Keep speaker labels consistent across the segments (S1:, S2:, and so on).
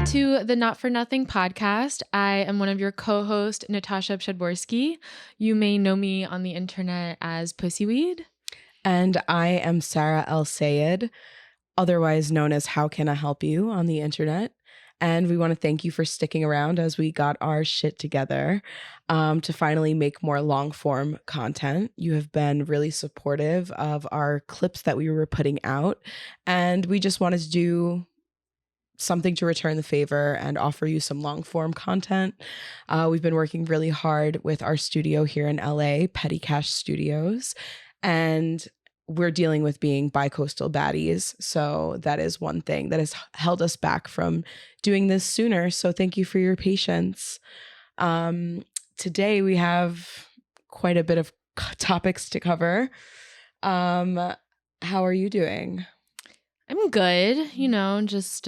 S1: to the Not for Nothing podcast. I am one of your co-hosts, Natasha Pshadborsky. You may know me on the internet as Pussyweed.
S2: And I am Sarah El Sayed, otherwise known as How Can I Help You on the internet. And we want to thank you for sticking around as we got our shit together to finally make more long form content. You have been really supportive of our clips that we were putting out. And we just wanted to do something to return the favor and offer you some long form content. We've been working really hard with our studio here in LA, Petty Cash Studios. And we're dealing with being bi-coastal baddies. So that is one thing that has held us back from doing this sooner. So thank you for your patience. Today we have quite a bit of topics to cover. How are you doing?
S1: I'm good, just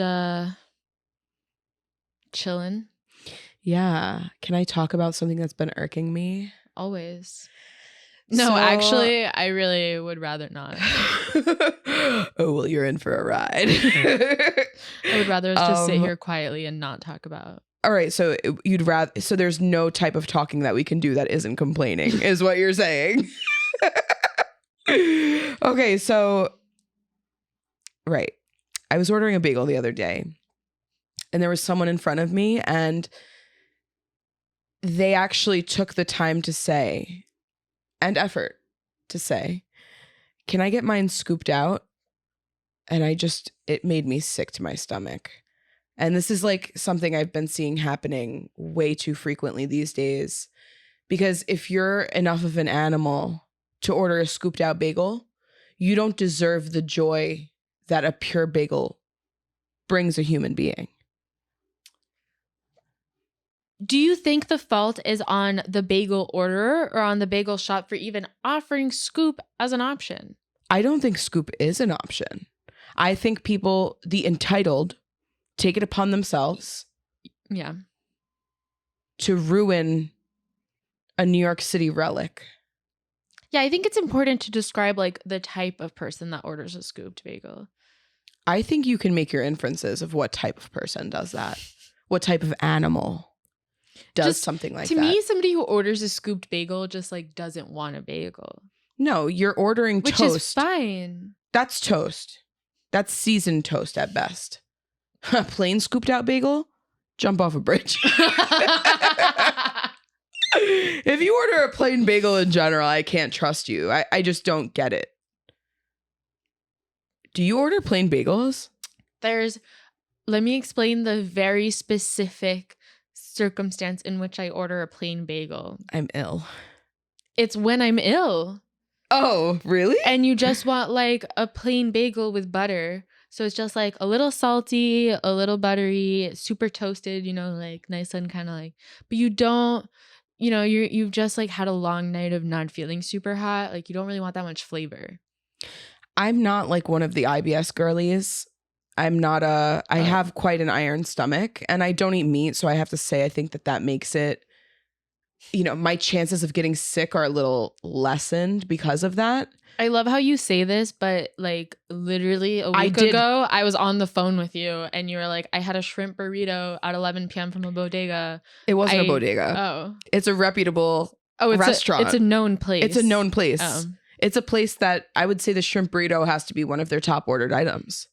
S1: chilling.
S2: Yeah. Can I talk about something that's been irking me?
S1: Always. No, actually, I really would rather not.
S2: Oh, well, you're in for a ride.
S1: I would rather us just sit here quietly and not talk about.
S2: All right, so so there's no type of talking that we can do that isn't complaining, is what you're saying. Okay, so right. I was ordering a bagel the other day, and there was someone in front of me, and they actually took the time to say, and effort to say, can I get mine scooped out? And it made me sick to my stomach. And this is like something I've been seeing happening way too frequently these days. Because if you're enough of an animal to order a scooped out bagel, you don't deserve the joy that a pure bagel brings a human being.
S1: Do you think the fault is on the bagel orderer or on the bagel shop for even offering scoop as an option?
S2: I don't think scoop is an option. I think people, the entitled, take it upon themselves to ruin a New York City relic.
S1: Yeah, I think it's important to describe like the type of person that orders a scooped bagel.
S2: I think you can make your inferences of what type of person does that. What type of animal does something like that.
S1: To me, somebody who orders a scooped bagel just like doesn't want a bagel.
S2: No, you're ordering toast.
S1: Which is fine.
S2: That's toast. That's seasoned toast at best. A plain scooped out bagel? Jump off a bridge. If you order a plain bagel in general, I can't trust you. I just don't get it. Do you order plain bagels?
S1: Let me explain the very specific circumstance in which I order a plain bagel.
S2: I'm ill.
S1: It's when I'm ill.
S2: Oh, really?
S1: And you just want like a plain bagel with butter. So it's just like a little salty, a little buttery, super toasted, like nice and kind of like, but you don't, you've just like had a long night of not feeling super hot. Like you don't really want that much flavor.
S2: I'm not like one of the IBS girlies. I have quite an iron stomach and I don't eat meat. So I have to say, I think that makes it, my chances of getting sick are a little lessened because of that.
S1: I love how you say this, but like literally a week ago, I was on the phone with you and you were like, I had a shrimp burrito at 11 p.m. from a bodega.
S2: It wasn't a bodega.
S1: Oh.
S2: It's a reputable restaurant.
S1: It's a known place.
S2: It's a known place.
S1: Oh.
S2: It's a place that I would say the shrimp burrito has to be one of their top ordered items.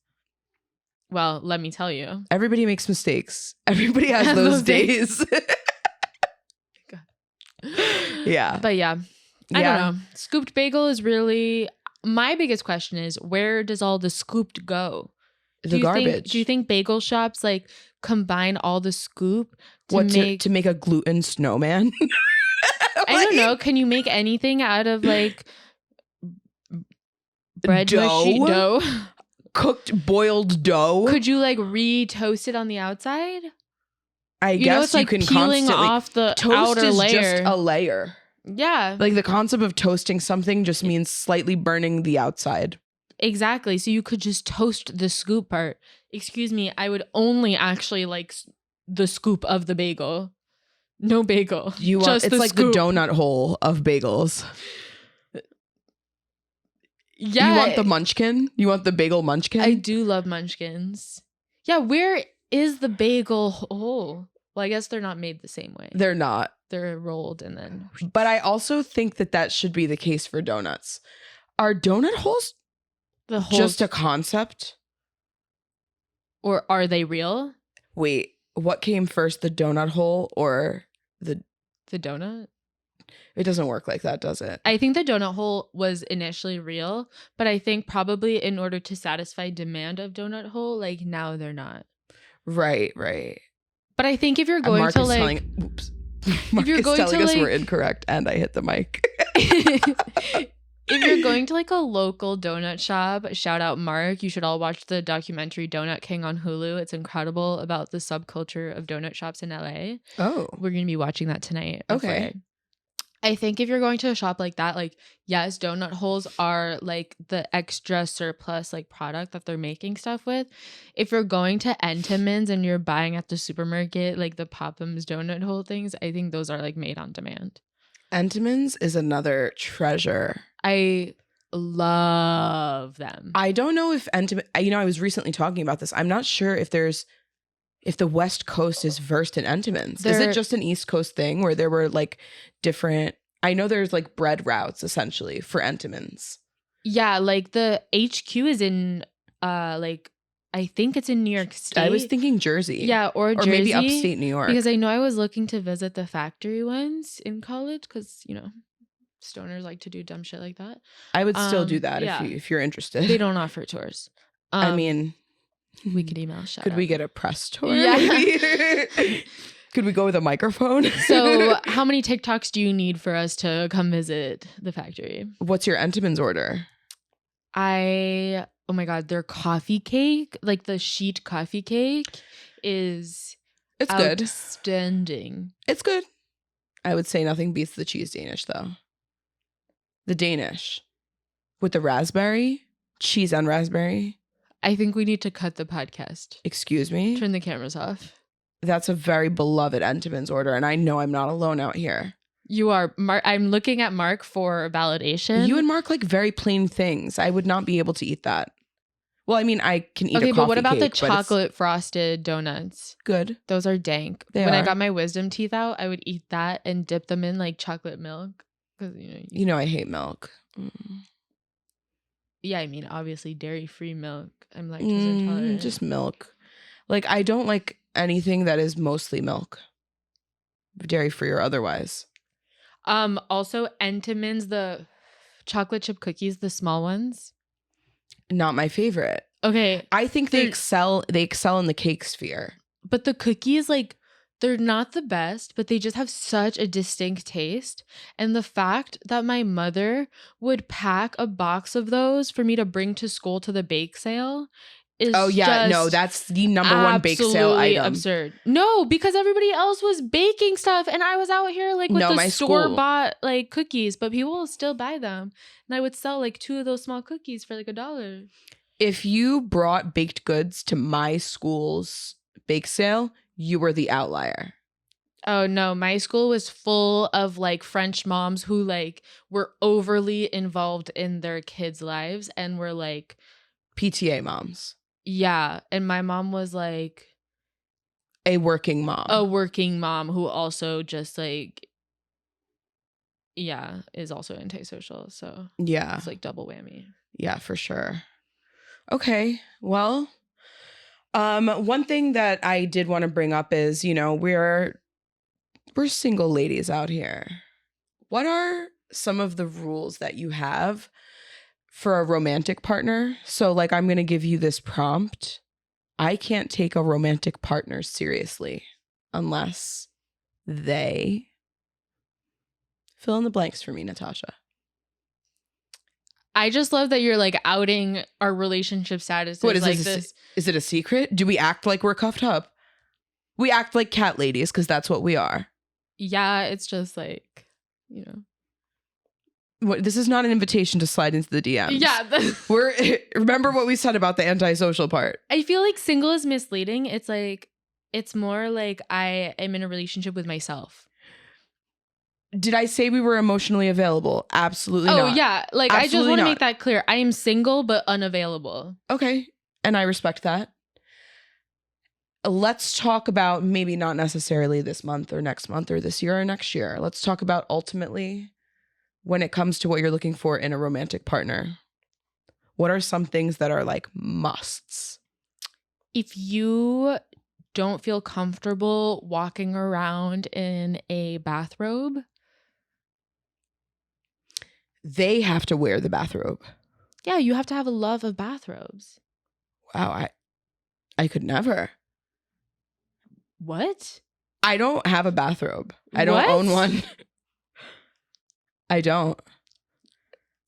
S1: Well, let me tell you.
S2: Everybody makes mistakes. Everybody has those days. Yeah.
S1: But yeah. I don't know. Scooped bagel is really, my biggest question is, where does all the scooped go?
S2: The garbage.
S1: Do you think bagel shops like combine all the scoop
S2: to make a gluten snowman?
S1: I don't know. Can you make anything out of like bread dough?
S2: Cooked boiled dough?
S1: Could you like re-toast it on the outside?
S2: I guess
S1: it's like
S2: you can
S1: peeling
S2: constantly
S1: off the
S2: toast
S1: outer
S2: is
S1: layer.
S2: Just a layer.
S1: Yeah.
S2: Like the concept of toasting something just means slightly burning the outside.
S1: Exactly. So you could just toast the scoop part. Excuse me, I would only actually like the scoop of the bagel. No bagel.
S2: It's like scoop. The donut hole of bagels.
S1: Yeah.
S2: You want the munchkin? You want the bagel munchkin?
S1: I do love munchkins. Yeah, where is the bagel hole? Well, I guess they're not made the same way.
S2: They're not.
S1: They're rolled and then.
S2: But I also think that should be the case for donuts. Are donut holes just a concept?
S1: Or are they real?
S2: Wait, what came first, the donut hole or the
S1: donut?
S2: It doesn't work like that, does it?
S1: I think the donut hole was initially real, but I think probably in order to satisfy demand of donut hole, like now they're not.
S2: Right.
S1: But I think if you're going to like,
S2: Mark is telling us we're incorrect, and I hit the mic.
S1: If you're going to like a local donut shop, shout out Mark. You should all watch the documentary Donut King on Hulu. It's incredible about the subculture of donut shops in LA.
S2: Oh,
S1: we're gonna be watching that tonight.
S2: Okay.
S1: I think if you're going to a shop like that, like, yes, donut holes are like the extra surplus like product that they're making stuff with. If you're going to Entenmann's and you're buying at the supermarket like the Pop'ems donut hole things, I think those are like made on demand.
S2: Entenmann's is another treasure.
S1: I love them.
S2: I don't know if Entenmann, I was recently talking about this. I'm not sure if the West Coast is versed in Entenmann's. Is it just an East Coast thing where there were like different, I know there's like bread routes essentially for Entenmann's.
S1: Yeah, like the HQ is in like I think it's in New York State.
S2: I was thinking Jersey.
S1: Yeah, or Jersey.
S2: Or maybe upstate New York.
S1: Because I know I was looking to visit the factory ones in college because, stoners like to do dumb shit like that.
S2: I would still do that if you're interested.
S1: They don't offer tours.
S2: I mean,
S1: we could email.
S2: Could we get a press tour?
S1: Yeah.
S2: Could we go with a microphone?
S1: So how many TikToks do you need for us to come visit the factory?
S2: What's your Entenmann's order?
S1: Oh my God, their coffee cake, like the sheet coffee cake it's outstanding.
S2: It's good. I would say nothing beats the cheese Danish though. The Danish with the raspberry, cheese and raspberry.
S1: I think we need to cut the podcast.
S2: Excuse me?
S1: Turn the cameras off.
S2: That's a very beloved Entenmann's order, and I know I'm not alone out here.
S1: You are. I'm looking at Mark for validation.
S2: You and Mark like very plain things. I would not be able to eat that. Well, I mean, I can eat a coffee cake.
S1: Okay, but what about the chocolate frosted donuts?
S2: Good.
S1: Those are dank. When I got my wisdom teeth out, I would eat that and dip them in like chocolate milk. Because
S2: I hate milk.
S1: Yeah, I mean, obviously dairy-free milk. I'm lactose intolerant.
S2: Just milk. Like, I don't like anything that is mostly milk, dairy-free or otherwise.
S1: Also, Entenmann's, the chocolate chip cookies, the small ones.
S2: Not my favorite.
S1: Okay.
S2: I think they excel in the cake sphere.
S1: But the cookies, like, they're not the best, but they just have such a distinct taste. And the fact that my mother would pack a box of those for me to bring to school to the bake sale is
S2: that's the number one bake sale item.
S1: Absurd. No, because everybody else was baking stuff and I was out here like with the store-bought like cookies, but people will still buy them. And I would sell like 2 of those small cookies for like $1.
S2: If you brought baked goods to my school's bake sale, you were the outlier.
S1: Oh no, my school was full of like French moms who like were overly involved in their kids' lives and were like
S2: PTA moms.
S1: Yeah, and my mom was like
S2: a working mom.
S1: A working mom who also just like is also antisocial. So
S2: yeah,
S1: it's like double whammy.
S2: Yeah, for sure. Okay, well, one thing that I did want to bring up is, we're single ladies out here. What are some of the rules that you have for a romantic partner? So like, I'm going to give you this prompt. I can't take a romantic partner seriously unless they fill in the blanks for me, Natasha.
S1: I just love that you're like outing our relationship status.
S2: What is like this? Is it a secret? Do we act like we're cuffed up? We act like cat ladies because that's what we are.
S1: Yeah, it's just like,
S2: This is not an invitation to slide into the DMs.
S1: Yeah.
S2: Remember what we said about the antisocial part.
S1: I feel like single is misleading. It's like, it's more like I am in a relationship with myself.
S2: Did I say we were emotionally available? Absolutely not.
S1: Oh, yeah. Like, absolutely I just want to make that clear. I am single, but unavailable.
S2: Okay. And I respect that. let's talk about maybe not necessarily this month or next month or this year or next year. Let's talk about ultimately when it comes to what you're looking for in a romantic partner. What are some things that are like musts?
S1: If you don't feel comfortable walking around in a bathrobe,
S2: they have to wear the bathrobe.
S1: Yeah, you have to have a love of bathrobes.
S2: Wow, I could never.
S1: What?
S2: I don't have a bathrobe. I don't own one. I don't.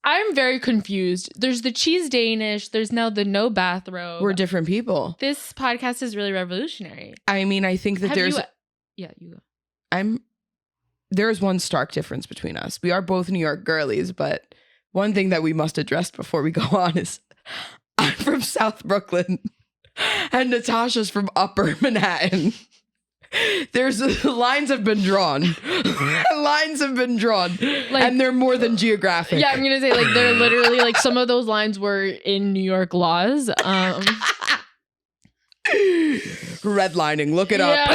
S1: I'm very confused. There's the cheese Danish. There's now the no bathrobe.
S2: We're different people.
S1: This podcast is really revolutionary.
S2: I mean, I think that
S1: you go.
S2: There's one stark difference between us. We are both New York girlies, but one thing that we must address before we go on is I'm from South Brooklyn and Natasha's from Upper Manhattan. There's lines have been drawn. Lines have been drawn. Like, and they're more than geographic.
S1: Yeah, I'm going to say like they're literally like some of those lines were in New York laws.
S2: Redlining, look it up.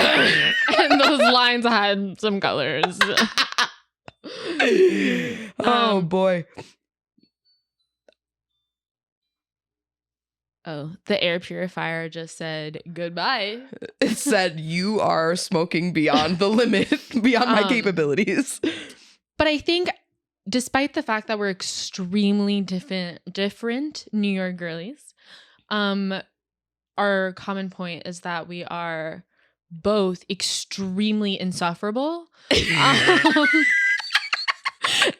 S1: And those lines had some colors.
S2: Oh boy.
S1: Oh, the air purifier just said goodbye.
S2: It said you are smoking beyond the limit, beyond my capabilities.
S1: But I think despite the fact that we're extremely different New York girlies, our common point is that we are both extremely insufferable.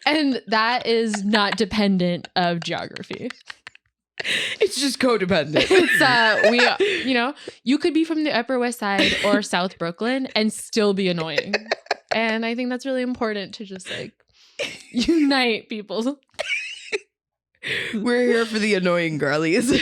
S1: And that is not dependent of geography.
S2: It's just codependent.
S1: It's you could be from the Upper West Side or South Brooklyn and still be annoying. And I think that's really important to just like unite people.
S2: We're here for the annoying girlies.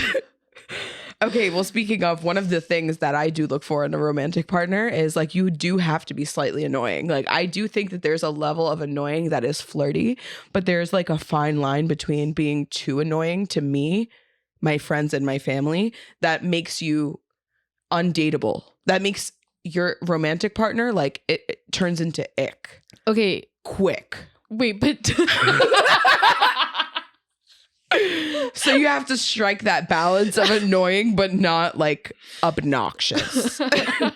S2: Okay, well, speaking of, one of the things that I do look for in a romantic partner is like you do have to be slightly annoying. Like I do think that there's a level of annoying that is flirty, but there's like a fine line between being too annoying to me, my friends, and my family that makes you undateable. That makes your romantic partner like it turns into ick.
S1: Okay.
S2: Quick.
S1: Wait, but
S2: so you have to strike that balance of annoying but not like obnoxious.
S1: Okay,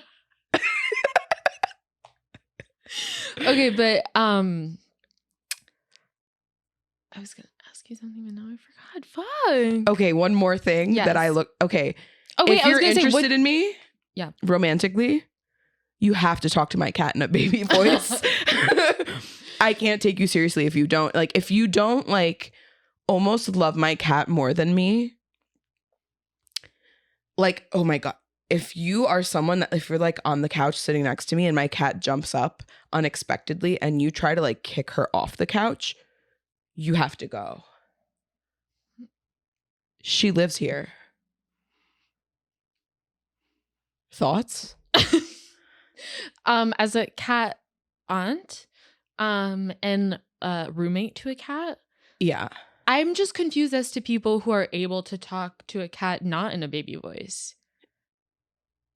S1: but I was gonna ask you something, but now I forgot. Fuck.
S2: Okay, one more thing that I look. Okay.
S1: Oh wait,
S2: if you're interested in me,
S1: yeah,
S2: romantically, you have to talk to my cat in a baby voice. I can't take you seriously if you don't like almost love my cat more than me. Like, oh my God. If you are someone that, if you're like on the couch sitting next to me and my cat jumps up unexpectedly and you try to like kick her off the couch, you have to go. She lives here. Thoughts?
S1: As a cat aunt, and roommate to a cat.
S2: Yeah.
S1: I'm just confused as to people who are able to talk to a cat not in a baby voice.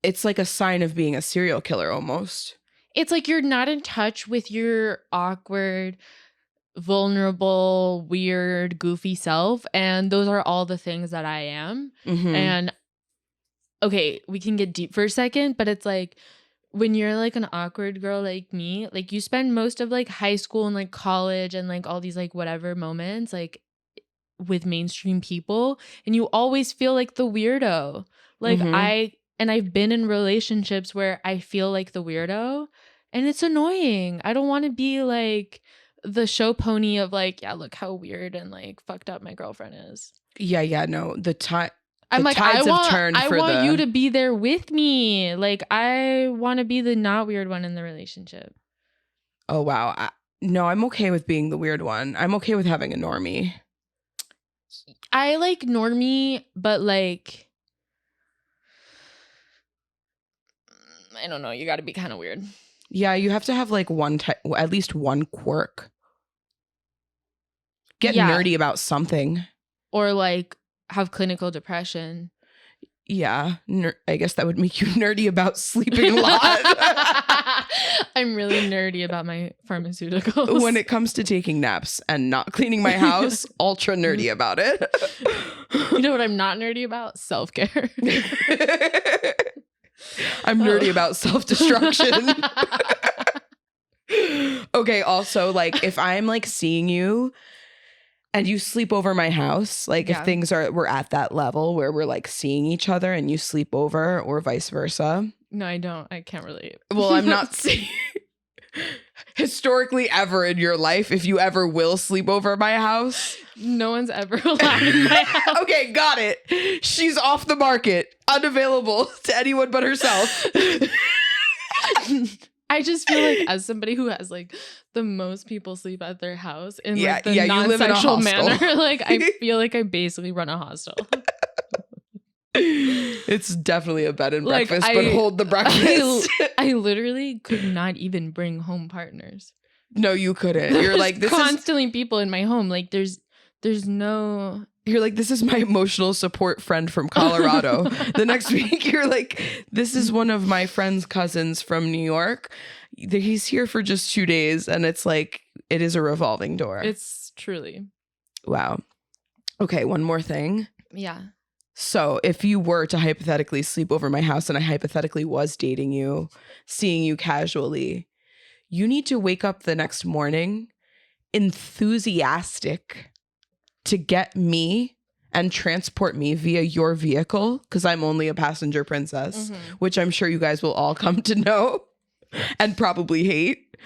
S2: It's like a sign of being a serial killer almost.
S1: It's like you're not in touch with your awkward, vulnerable, weird, goofy self. And those are all the things that I am. Mm-hmm. And okay, we can get deep for a second, but it's like when you're like an awkward girl like me, like you spend most of like high school and like college and like all these like whatever moments like with mainstream people, and you always feel like the weirdo. Like I've been in relationships where I feel like the weirdo, and it's annoying. I don't want to be like the show pony of like, yeah, look how weird and like fucked up my girlfriend is.
S2: Yeah, no.
S1: I'm like, I want you to be there with me. Like, I want to be the not weird one in the relationship.
S2: Oh, wow. No, I'm okay with being the weird one. I'm okay with having a normie.
S1: I like normie, but like, I don't know. You got to be kind of weird.
S2: Yeah, you have to have like at least one quirk. Get nerdy about something.
S1: Or like have clinical depression.
S2: Yeah, I guess that would make you nerdy about sleeping a lot.
S1: I'm really nerdy about my pharmaceuticals.
S2: When it comes to taking naps and not cleaning my house, ultra nerdy about it.
S1: You know what I'm not nerdy about? Self-care.
S2: I'm nerdy about self-destruction. Okay, also, like, if I'm like seeing you and you sleep over my house, like if we're at that level where we're like seeing each other and you sleep over or vice versa.
S1: No, I don't. I can't relate.
S2: Well, I'm not seeing historically ever in your life, if you ever will sleep over my house.
S1: No one's ever allowed in my house.
S2: Okay, got it. She's off the market, unavailable to anyone but herself.
S1: I just feel like as somebody who has like the most people sleep at their house in like the
S2: you live in a
S1: non-sexual
S2: hostel.
S1: manner, like I feel like I basically run a hostel.
S2: It's definitely a bed and
S1: Like,
S2: breakfast, but hold the breakfast.
S1: I literally could not even bring home partners.
S2: No, you couldn't. You're like, this
S1: constantly people in my home. Like there's no.
S2: You're like, this is my emotional support friend from Colorado. The next week, you're like, this is one of my friend's cousins from New York. He's here for just 2 days. And it's like, it is a revolving door.
S1: It's truly.
S2: Wow. Okay, one more thing.
S1: Yeah.
S2: So if you were to hypothetically sleep over my house and I hypothetically was dating you, seeing you casually, you need to wake up the next morning enthusiastic to get me and transport me via your vehicle, because I'm only a passenger princess, which I'm sure you guys will all come to know and probably hate.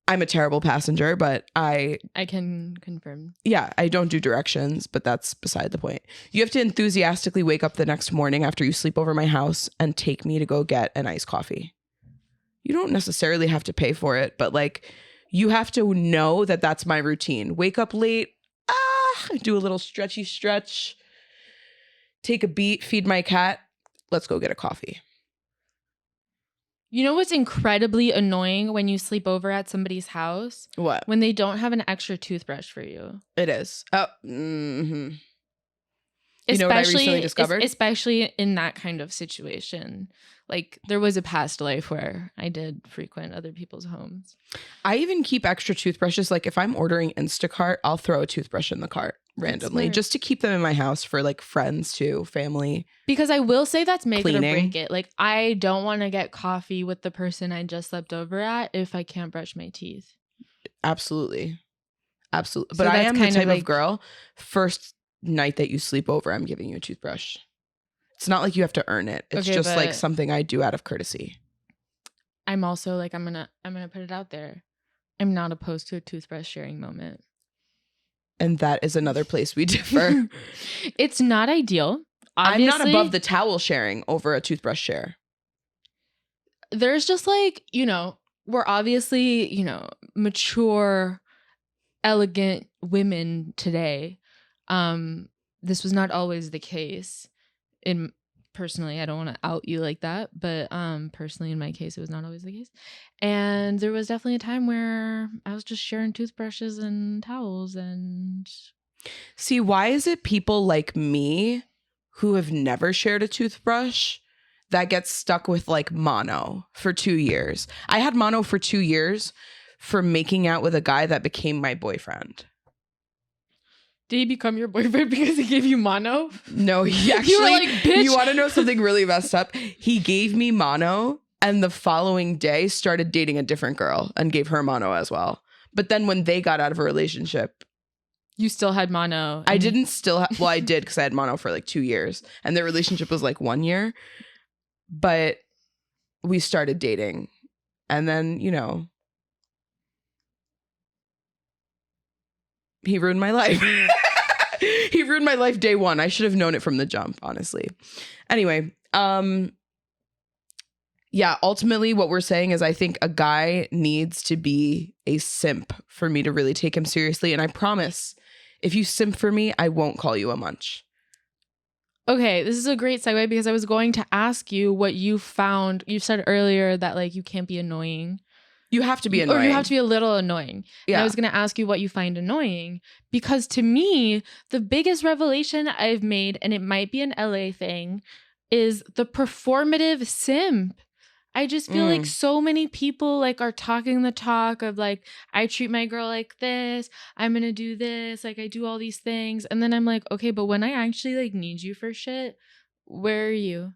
S2: I'm a terrible passenger, but I
S1: can confirm.
S2: Yeah, I don't do directions, but that's beside the point. You have to enthusiastically wake up the next morning after you sleep over my house and take me to go get an iced coffee. You don't necessarily have to pay for it, but like you have to know that that's my routine. Wake up late, do a little stretchy stretch, take a beat, feed my cat. Let's go get a coffee.
S1: You know what's incredibly annoying when you sleep over at somebody's house?
S2: What?
S1: When they don't have an extra toothbrush for you.
S2: It is. Oh, mm-hmm. You know what I recently discovered?
S1: Especially in that kind of situation. Like there was a past life where I did frequent other people's homes.
S2: I even keep extra toothbrushes. Like if I'm ordering Instacart, I'll throw a toothbrush in the cart randomly just to keep them in my house for like friends too, family.
S1: Because I will say that's make
S2: cleaning.
S1: it or break it. Like I don't want to get coffee with the person I just slept over at if I can't brush my teeth.
S2: Absolutely. Absolutely.
S1: So
S2: but I am the type
S1: like,
S2: of girl, first night that you sleep over, I'm giving you a toothbrush. It's not like you have to earn it. It's just like something I do out of courtesy.
S1: I'm also like, I'm gonna put it out there. I'm not opposed to a toothbrush sharing moment.
S2: And that is another place we differ.
S1: It's not ideal. Obviously,
S2: I'm not above the towel sharing over a toothbrush share.
S1: There's just like, we're obviously, mature, elegant women today. This was not always the case. Personally, I don't want to out you like that, but personally in my case it was not always the case. And there was definitely a time where I was just sharing toothbrushes and towels. And
S2: see, why is it people like me who have never shared a toothbrush that gets stuck with like mono for 2 years? I had mono for 2 years for making out with a guy that became my boyfriend.
S1: Did he become your boyfriend because he gave you mono?
S2: No, he actually,
S1: you were like, bitch.
S2: You want to know something really messed up? He gave me mono and the following day started dating a different girl and gave her mono as well. But then when they got out of a relationship,
S1: you still had mono.
S2: I didn't still well, I did because I had mono for like 2 years and their relationship was like 1 year. But we started dating and then, he ruined my life. He ruined my life day one. I should have known it from the jump, honestly. Anyway, yeah, ultimately what we're saying is I think a guy needs to be a simp for me to really take him seriously. And I promise, if you simp for me, I won't call you a munch.
S1: Okay, this is a great segue because I was going to ask you what you found. You said earlier that like you can't be annoying.
S2: You have to be annoying.
S1: Or you have to be a little annoying. Yeah. And I was going to ask you what you find annoying. Because to me, the biggest revelation I've made, and it might be an LA thing, is the performative simp. I just feel like so many people like are talking the talk of like, I treat my girl like this, I'm gonna do this, like I do all these things, and then I'm like, okay, but when I actually like need you for shit, where are you?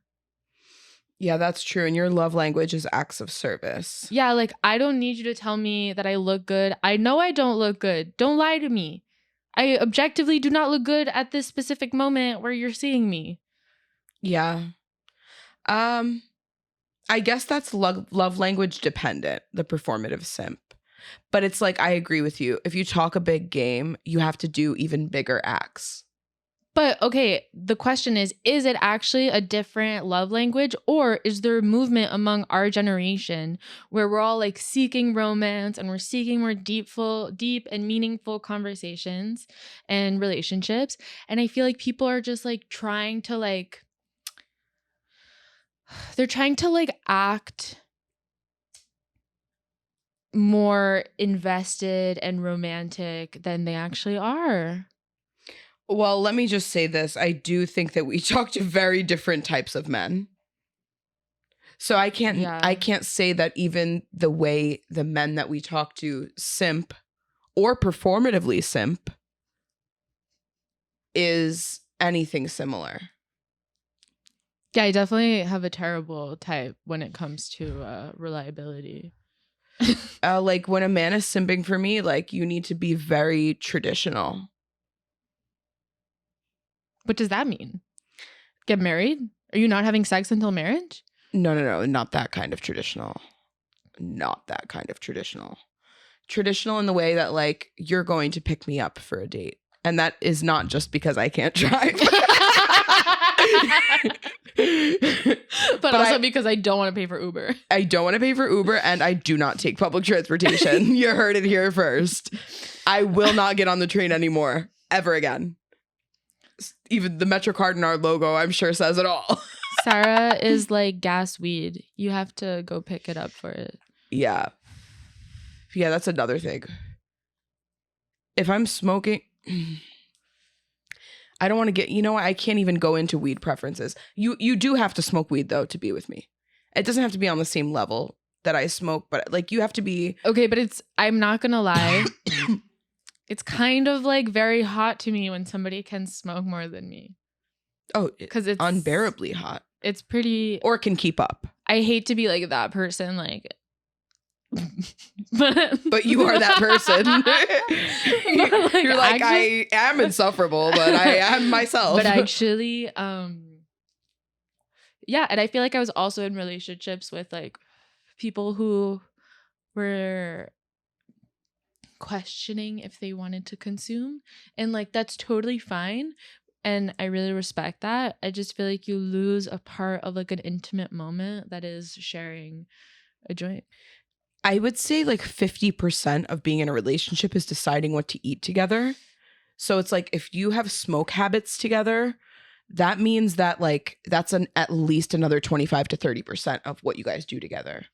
S2: Yeah, that's true. And your love language is acts of service.
S1: Yeah, like I don't need you to tell me that I look good. I know I don't look good. Don't lie to me. I objectively do not look good at this specific moment where you're seeing me.
S2: Yeah. I guess that's love language dependent, the performative simp. But it's like, I agree with you. If you talk a big game, you have to do even bigger acts.
S1: But okay, the question is it actually a different love language, or is there a movement among our generation where we're all like seeking romance and we're seeking more deep and meaningful conversations and relationships? And I feel like people are just like trying to like, they're trying to like act more invested and romantic than they actually are.
S2: Well, let me just say this. I do think that we talk to very different types of men. So I can't say that even the way the men that we talk to simp or performatively simp is anything similar.
S1: Yeah, I definitely have a terrible type when it comes to reliability.
S2: Like when a man is simping for me, like you need to be very traditional.
S1: What does that mean? Get married? Are you not having sex until marriage?
S2: No, not that kind of traditional. Not that kind of traditional. Traditional in the way that like you're going to pick me up for a date. And that is not just because I can't drive.
S1: but also because I don't want to pay for Uber.
S2: I don't want to pay for Uber and I do not take public transportation. You heard it here first. I will not get on the train anymore, ever again. Even the Metro card in our logo, I'm sure, says it all.
S1: Sarah is like gas weed. You have to go pick it up for it.
S2: Yeah. Yeah, that's another thing. If I'm smoking, I don't want to get, you know what? I can't even go into weed preferences. You do have to smoke weed though to be with me. It doesn't have to be on the same level that I smoke, but like you have to be.
S1: Okay, but I'm not gonna lie. It's kind of like very hot to me when somebody can smoke more than me.
S2: Oh, because it's unbearably hot.
S1: It's pretty.
S2: Or can keep up.
S1: I hate to be like that person, like. but
S2: you are that person. Like, you're like, I am insufferable, but I am myself.
S1: But actually, yeah, and I feel like I was also in relationships with like people who were questioning if they wanted to consume, and like that's totally fine, and I really respect that. I just feel like you lose a part of like an intimate moment that is sharing a joint.
S2: I would say like 50% of being in a relationship is deciding what to eat together. So it's like if you have smoke habits together, that means that like that's at least another 25 to 30% of what you guys do together.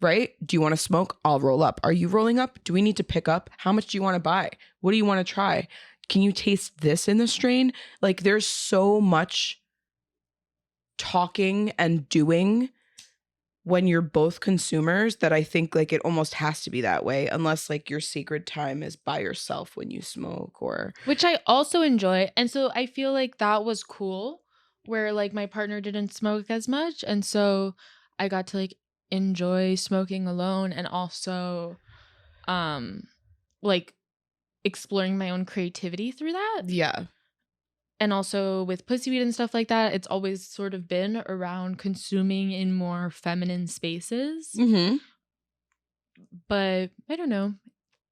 S2: Right? Do you want to smoke? I'll roll up. Are you rolling up? Do we need to pick up? How much do you want to buy? What do you want to try? Can you taste this in the strain? Like there's so much talking and doing when you're both consumers that I think like it almost has to be that way, unless like your sacred time is by yourself when you smoke, or
S1: which I also enjoy. And so I feel like that was cool where like my partner didn't smoke as much, and so I got to like enjoy smoking alone and also like exploring my own creativity through that.
S2: Yeah.
S1: And also with pussy weed and stuff like that, it's always sort of been around consuming in more feminine spaces.
S2: Mm-hmm.
S1: But I don't know.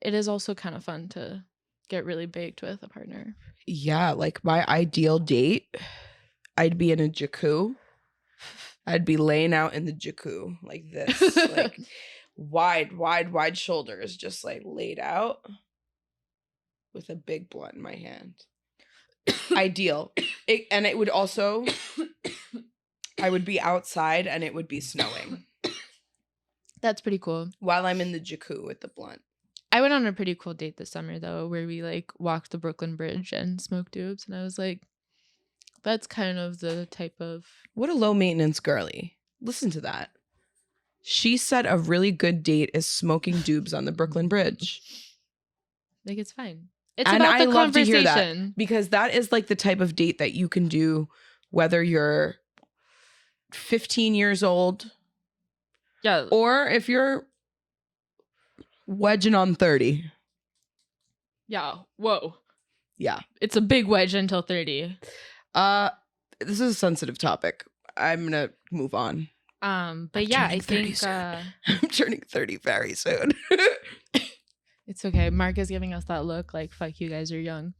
S1: It is also kind of fun to get really baked with a partner.
S2: Yeah, like my ideal date, I'd be in a jacuzzi. I'd be laying out in the jacuzzi like this, like wide shoulders, just like laid out with a big blunt in my hand. Ideal. And it would also, I would be outside and it would be snowing.
S1: That's pretty cool.
S2: While I'm in the jacuzzi with the blunt.
S1: I went on a pretty cool date this summer though, where we like walked the Brooklyn Bridge and smoked doobs, and I was like, That's kind of the type of...
S2: What a low maintenance girly. Listen to that. She said a really good date is smoking doobs on the Brooklyn Bridge.
S1: Like, it's fine. It's
S2: And
S1: about
S2: I
S1: the
S2: love to hear that,
S1: conversation.
S2: because that is like the type of date that you can do whether you're 15 years old,
S1: Yeah.
S2: or if you're wedging on 30.
S1: Yeah. Whoa.
S2: Yeah.
S1: It's a big wedge until 30.
S2: This is a sensitive topic. I'm gonna move on.
S1: But
S2: I'm
S1: yeah,
S2: turning
S1: I
S2: 30
S1: think
S2: soon. I'm turning 30 very soon.
S1: it's okay. Mark is giving us that look like, fuck, you guys are young.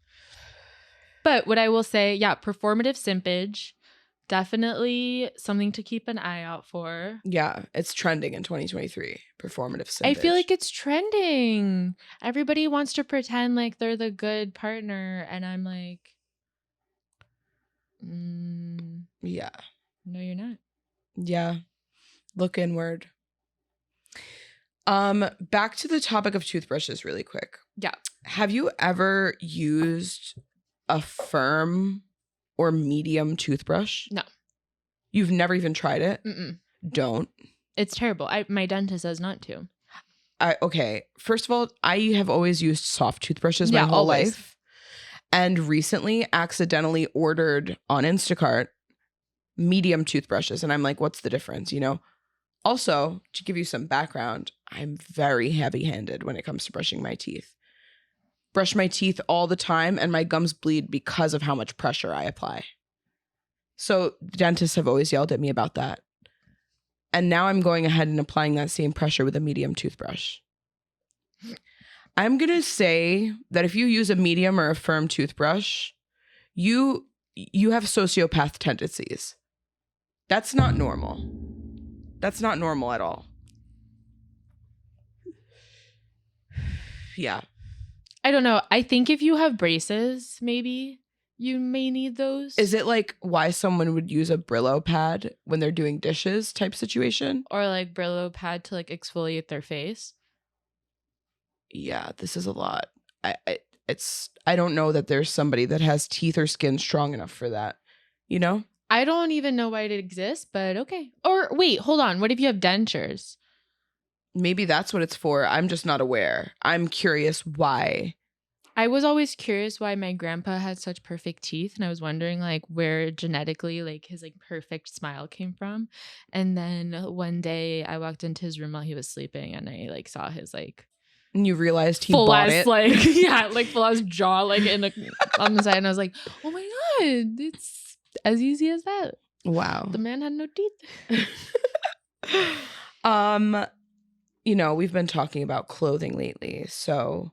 S1: But what I will say, yeah, performative simpage, definitely something to keep an eye out for.
S2: Yeah, it's trending in 2023. Performative simpage.
S1: I feel like it's trending. Everybody wants to pretend like they're the good partner, and I'm like,
S2: yeah.
S1: No, you're not.
S2: Yeah. Look inward. Back to the topic of toothbrushes really quick.
S1: Yeah.
S2: Have you ever used a firm or medium toothbrush?
S1: No.
S2: You've never even tried it?
S1: Mm-mm.
S2: Don't.
S1: It's terrible. My dentist says not to.
S2: Okay. First of all, I have always used soft toothbrushes my whole life. And recently accidentally ordered on Instacart medium toothbrushes. And I'm like, what's the difference? You know? Also, to give you some background, I'm very heavy-handed when it comes to brushing my teeth. Brush my teeth all the time, and my gums bleed because of how much pressure I apply. So dentists have always yelled at me about that. And now I'm going ahead and applying that same pressure with a medium toothbrush. I'm going to say that if you use a medium or a firm toothbrush, you have sociopath tendencies. That's not normal. That's not normal at all. Yeah.
S1: I don't know. I think if you have braces, maybe you may need those.
S2: Is it like why someone would use a Brillo pad when they're doing dishes type situation?
S1: Or like Brillo pad to like exfoliate their face?
S2: Yeah, this is a lot. I don't know that there's somebody that has teeth or skin strong enough for that. You know?
S1: I don't even know why it exists, but okay. Or wait, hold on. What if you have dentures?
S2: Maybe that's what it's for. I'm just not aware. I'm curious why.
S1: I was always curious why my grandpa had such perfect teeth, and I was wondering like where genetically like his like perfect smile came from. And then one day I walked into his room while he was sleeping, and I like saw his like
S2: and you realized he
S1: full
S2: bought
S1: ass
S2: it.
S1: like yeah, like full ass jaw like in the on the side, and I was like, oh my god, it's as easy as that.
S2: Wow.
S1: The man had no teeth.
S2: You know, we've been talking about clothing lately, so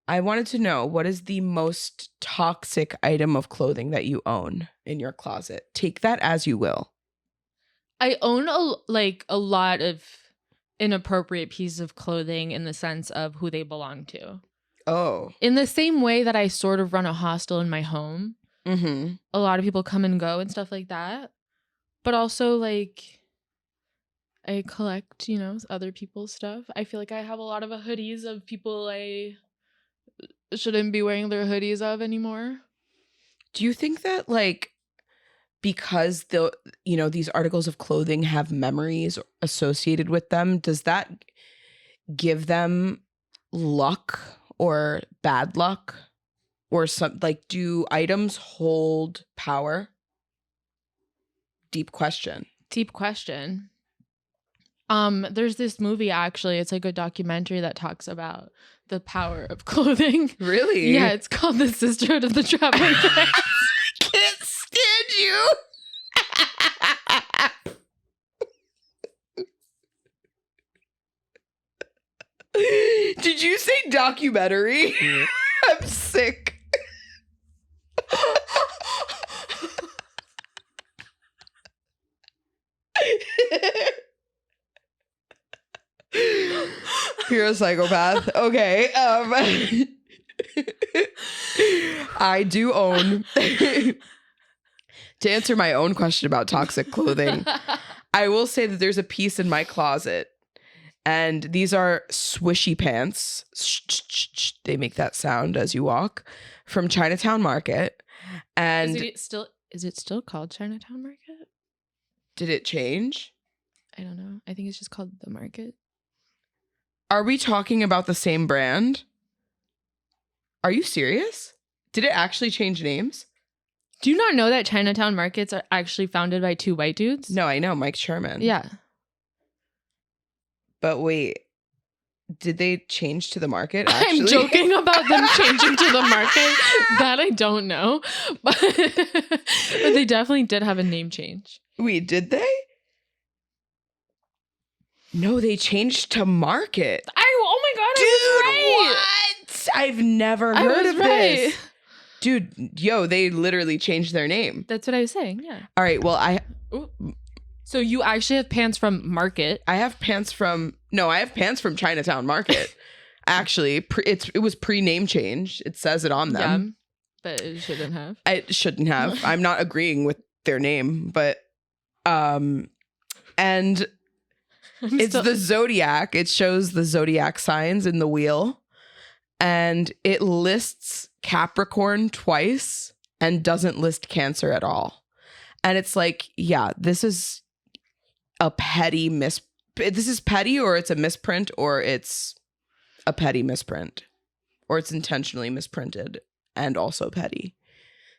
S2: I wanted to know, what is the most toxic item of clothing that you own in your closet? Take that as you will.
S1: I own a lot of inappropriate pieces of clothing in the sense of who they belong to.
S2: Oh.
S1: In the same way that I sort of run a hostel in my home.
S2: Mm-hmm.
S1: A lot of people come and go and stuff like that. But also like I collect, you know, other people's stuff. I feel like I have a lot of hoodies of people I shouldn't be wearing their hoodies of anymore.
S2: Do you think that like because these articles of clothing have memories associated with them, does that give them luck or bad luck? Or some like, do items hold power? Deep question.
S1: Deep question. There's this movie actually, it's like a documentary that talks about the power of clothing.
S2: Really?
S1: Yeah, it's called The Sisterhood of the Traveling Pants.
S2: I can't stand you. Did you say documentary? I'm sick. You're a psychopath. Okay. I do own, to answer my own question about toxic clothing, I will say that there's a piece in my closet, and these are swishy pants. They make that sound as you walk, from Chinatown Market. And
S1: is Is it still called Chinatown Market?
S2: Did it change?
S1: I don't know. I think it's just called the Market.
S2: Are we talking about the same brand? Are you serious? Did it actually change names?
S1: Do you not know that Chinatown Markets are actually founded by 2 white dudes?
S2: No, I know. Mike Sherman.
S1: Yeah.
S2: But wait, did they change to the Market? Actually?
S1: I'm joking about them changing to the Market. That I don't know. But they definitely did have a name change.
S2: Wait, did they? No, they changed to Market.
S1: Oh my God, I was right.
S2: What? I've never heard of this. Dude, yo, they literally changed their name.
S1: That's what I was saying, yeah.
S2: All right, well,
S1: So you actually have pants from Market.
S2: I have pants from Chinatown Market. Actually, it was pre-name change. It says it on them.
S1: Yeah, but it shouldn't have.
S2: It shouldn't have. I'm not agreeing with their name, but and it's the zodiac. It shows the zodiac signs in the wheel, and it lists Capricorn twice and doesn't list Cancer at all. And it's like, yeah, this is a petty this is petty, or it's a misprint, or it's a petty misprint, or it's intentionally misprinted and also petty.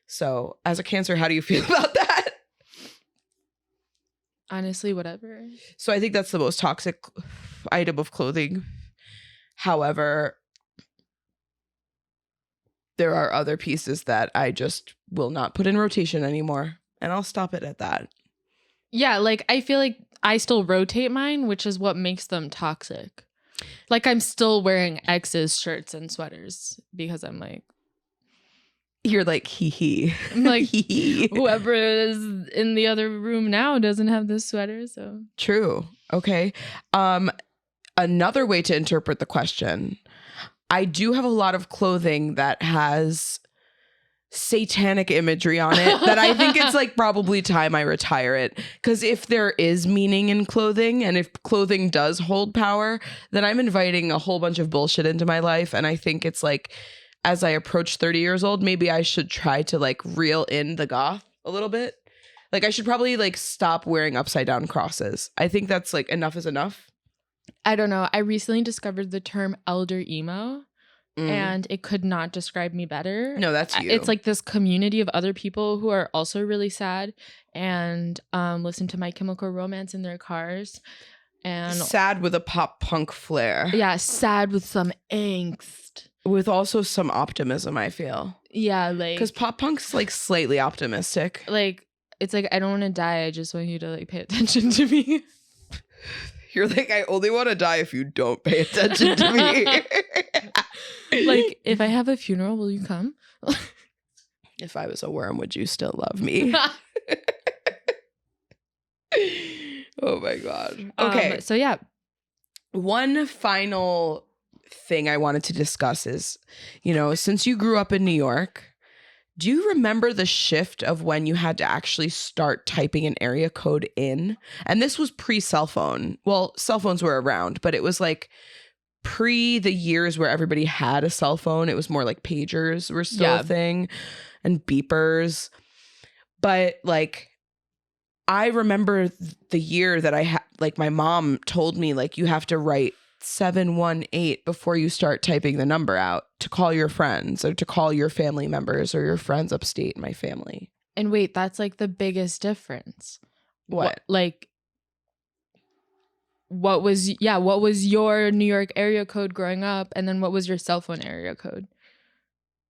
S2: So as a Cancer, how do you feel about that?
S1: Honestly, whatever.
S2: So I think that's the most toxic item of clothing. However, there are other pieces that I just will not put in rotation anymore. And I'll stop it at that.
S1: Yeah, like I feel like I still rotate mine, which is what makes them toxic. Like I'm still wearing X's shirts and sweaters because I'm like,
S2: you're like, hee hee.
S1: I'm like, whoever is in the other room now doesn't have this sweater, so.
S2: True. Okay. Another way to interpret the question, I do have a lot of clothing that has satanic imagery on it that I think it's like probably time I retire it. Because if there is meaning in clothing, and if clothing does hold power, then I'm inviting a whole bunch of bullshit into my life. And I think it's like, as I approach 30 years old, maybe I should try to like reel in the goth a little bit. Like I should probably like stop wearing upside down crosses. I think that's like enough is enough.
S1: I don't know. I recently discovered the term elder emo. And it could not describe me better.
S2: No, that's you.
S1: It's like this community of other people who are also really sad and listen to My Chemical Romance in their cars. And
S2: sad with a pop punk flair.
S1: Yeah, sad with some angst.
S2: With also some optimism, I feel.
S1: Yeah, like...
S2: Because pop punk's like slightly optimistic.
S1: Like, it's like, I don't want to die. I just want you to like pay attention to me.
S2: You're like, I only want to die if you don't pay attention to me.
S1: Like, if I have a funeral, will you come?
S2: If I was a worm, would you still love me? Oh my God. Okay.
S1: So yeah.
S2: One final thing I wanted to discuss is, you know, since you grew up in New York, do you remember the shift of when you had to actually start typing an area code in? And this was pre-cell phone. Well, cell phones were around, but it was like pre the years where everybody had a cell phone. It was more like pagers were still a thing and beepers. But like, I remember the year that I had, like my mom told me like, you have to write 718 before you start typing the number out to call your friends or to call your family members or your friends upstate, my family.
S1: And wait, that's like the biggest difference.
S2: What
S1: was your New York area code growing up, and then what was your cell phone area code?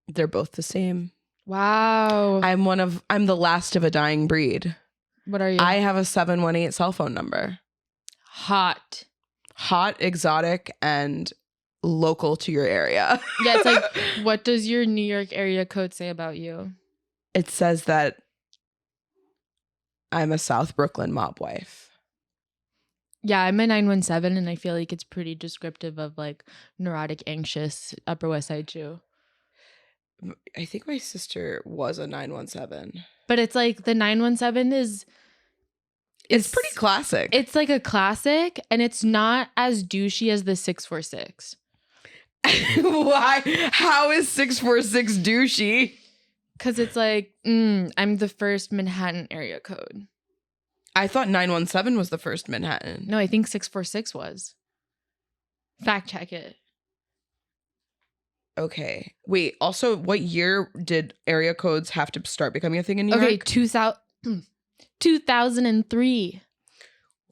S2: They're both the same.
S1: Wow.
S2: I'm the last of a dying breed.
S1: What are you?
S2: I have a 718 cell phone number.
S1: Hot,
S2: exotic, and local to your area.
S1: Yeah, it's like, what does your New York area code say about you?
S2: It says that I'm a South Brooklyn mob wife.
S1: Yeah, I'm a 917, and I feel like it's pretty descriptive of like neurotic, anxious, Upper West Side Jew.
S2: I think my sister was a 917.
S1: But it's like the 917 is...
S2: It's pretty classic.
S1: It's like a classic, and it's not as douchey as the 646.
S2: Why? How is 646 douchey?
S1: Because it's like, I'm the first Manhattan area code.
S2: I thought 917 was the first Manhattan.
S1: No, I think 646 was. Fact check it.
S2: Okay. Wait, also, what year did area codes have to start becoming a thing in New
S1: Okay,
S2: York?
S1: 2003.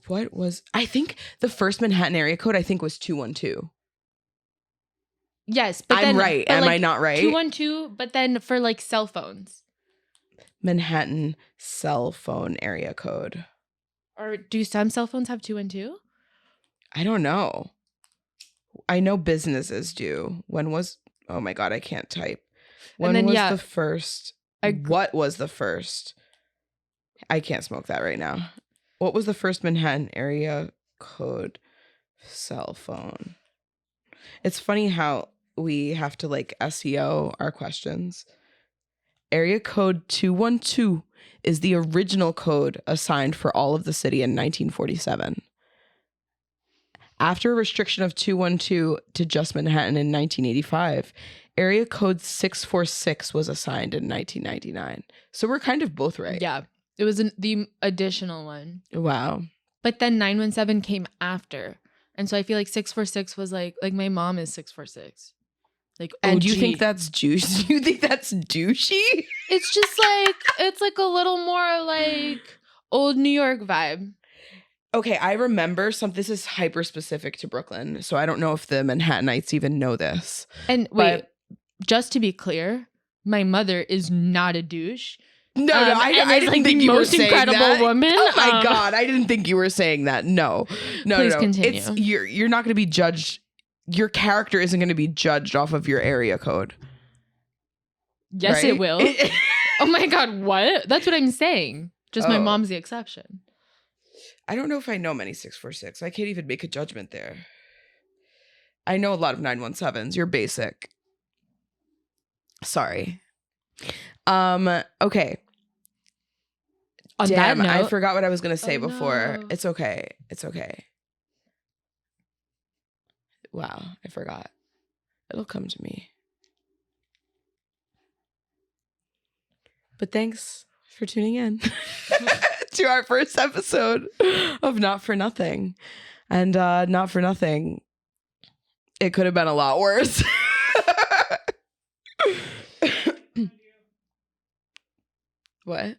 S2: What was... I think the first Manhattan area code, I think, was 212.
S1: Yes, but
S2: I'm right. Am I not right?
S1: 212, but then for like cell phones.
S2: Manhattan cell phone area code.
S1: Or do some cell phones have 212?
S2: I don't know. I know businesses do. When was... Oh my God, I can't type. When was the first... What was the first? I can't smoke that right now. What was the first Manhattan area code cell phone? It's funny how we have to like SEO our questions. Area code 212 is the original code assigned for all of the city in 1947. After a restriction of 212 to just Manhattan in 1985, area code 646 was assigned in 1999. So we're kind of both right.
S1: Yeah. It was the additional one.
S2: Wow.
S1: But then 917 came after. And so I feel like 646 was like my mom is 646. Like, OG.
S2: And you think that's juicy? You think that's douchey?
S1: It's just like, it's like a little more like old New York vibe.
S2: Okay, I remember this is hyper specific to Brooklyn, so I don't know if the Manhattanites even know this.
S1: And wait, just to be clear, my mother is not a douche.
S2: No, I didn't think you were saying that.
S1: Most incredible woman.
S2: Oh my God, I didn't think you were saying that. No.
S1: Please continue.
S2: You're not going to be judged. Your character isn't going to be judged off of your area code.
S1: Yes,
S2: right?
S1: It will. Oh my God, what? That's what I'm saying. Just my mom's the exception.
S2: I don't know if I know many 646. I can't even make a judgment there. I know a lot of 917s. You're basic. Sorry. Okay.
S1: On
S2: Damn,
S1: that note,
S2: I forgot what I was going to say before.
S1: No.
S2: It's okay. It's okay. Wow, I forgot. It'll come to me. But thanks for tuning in to our first episode of Not For Nothing. And Not For Nothing, it could have been a lot worse. What?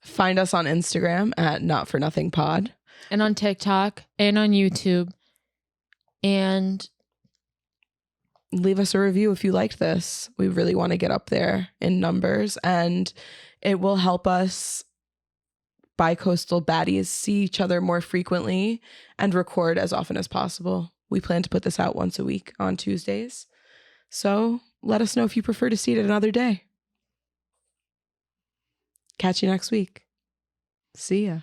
S2: Find us on Instagram at Not For Nothing Pod.
S1: And on TikTok and on YouTube. And
S2: leave us a review if you liked this. We really want to get up there in numbers, and it will help us bi-coastal baddies see each other more frequently and record as often as possible. We plan to put this out once a week on Tuesdays. So let us know if you prefer to see it another day. Catch you next week. See ya.